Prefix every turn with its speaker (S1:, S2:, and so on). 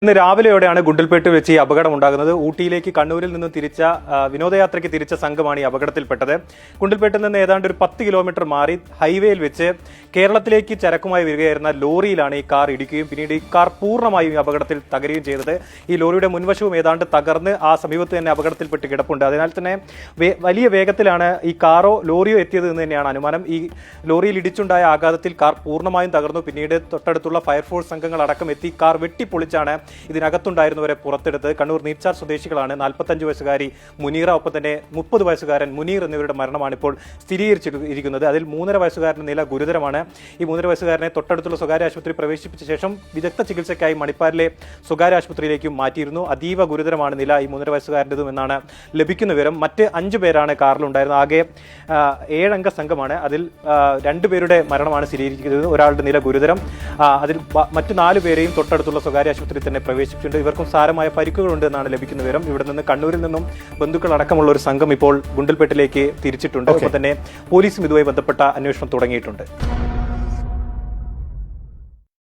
S1: ഇന്ന് രാവിലെയോടെയാണ് ഗുണ്ടൽപേട്ട് വെച്ച് ഈ അപകടം ഉണ്ടാകുന്നത്. ഊട്ടിയിലേക്ക് കണ്ണൂരിൽ നിന്ന് തിരിച്ച വിനോദയാത്രയ്ക്ക് തിരിച്ച സംഘമാണ് ഈ അപകടത്തിൽപ്പെട്ടത്. ഗുണ്ടൽപേട്ടിൽ നിന്ന് ഏതാണ്ട് ഒരു 10 കിലോമീറ്റർ മാറി ഹൈവേയിൽ വെച്ച് കേരളത്തിലേക്ക് ചരക്കുമായി വരികയായിരുന്ന ലോറിയിലാണ് ഈ കാർ ഇടിക്കുകയും പിന്നീട് ഈ കാർ പൂർണ്ണമായും ഈ അപകടത്തിൽ തകരുകയും ചെയ്തത്. ഈ ലോറിയുടെ മുൻവശവും ഏതാണ്ട് തകർന്ന് ആ സമീപത്ത് തന്നെ അപകടത്തിൽപ്പെട്ട് കിടപ്പുണ്ട്. അതിനാൽ തന്നെ വലിയ വേഗത്തിലാണ് ഈ കാറോ ലോറിയോ എത്തിയത് എന്ന് തന്നെയാണ് അനുമാനം. ഈ ലോറിയിൽ ഇടിച്ചുണ്ടായ ആഘാതത്തിൽ കാർ പൂർണ്ണമായും തകർന്നു. പിന്നീട് തൊട്ടടുത്തുള്ള ഫയർഫോഴ്സ് സംഘങ്ങൾ അടക്കം എത്തി കാർ വെട്ടിപ്പൊളിച്ചാണ് ഇതിനകത്തുണ്ടായിരുന്നവരെ പുറത്തെടുത്ത്. കണ്ണൂർ നീച്ചാർ സ്വദേശികളാണ് 45 വയസ്സുകാരി മുനീറ, ഒപ്പം തന്നെ 30 വയസ്സുകാരൻ മുനീർ എന്നിവരുടെ മരണമാണ് ഇപ്പോൾ സ്ഥിരീകരിച്ചിരിക്കുന്നത്. അതിൽ 3.5 വയസ്സുകാരന്റെ നില ഗുരുതരമാണ്. ഈ 3.5 വയസ്സുകാരനെ തൊട്ടടുത്തുള്ള സ്വകാര്യ ആശുപത്രി പ്രവേശിപ്പിച്ച ശേഷം വിദഗ്ധ ചികിത്സയ്ക്കായി മണിപ്പാലിലെ സ്വകാര്യ ആശുപത്രിയിലേക്കും മാറ്റിയിരുന്നു. അതീവ ഗുരുതരമാണ് നില ഈ 3.5 വയസ്സുകാരൻ്റെതും എന്നാണ് ലഭിക്കുന്ന വിവരം. മറ്റ് 5 പേരാണ് കാറിലുണ്ടായിരുന്നത്. ആകെ 7 അംഗ സംഘമാണ്. അതിൽ 2 പേരുടെ മരണമാണ് സ്ഥിരീകരിക്കുന്നത്. ഒരാളുടെ നില ഗുരുതരം. അതിൽ മറ്റു 4 പേരെയും തൊട്ടടുത്തുള്ള സ്വകാര്യ ആശുപത്രിയിൽ തന്നെ പ്രവേശിച്ചിട്ടുണ്ട്. ഇവർക്കും സാരമായ പരിക്കുകളുണ്ട് എന്നാണ് ലഭിക്കുന്ന വിവരം. ഇവിടെ നിന്ന് കണ്ണൂരിൽ നിന്നും ബന്ധുക്കൾ അടക്കമുള്ള ഒരു സംഘം ഇപ്പോൾ ഗുണ്ടൽപേട്ടിലേക്ക് തിരിച്ചിട്ടുണ്ട്. ഒപ്പം തന്നെ പോലീസും ഇതുമായി ബന്ധപ്പെട്ട അന്വേഷണം തുടങ്ങിയിട്ടുണ്ട്.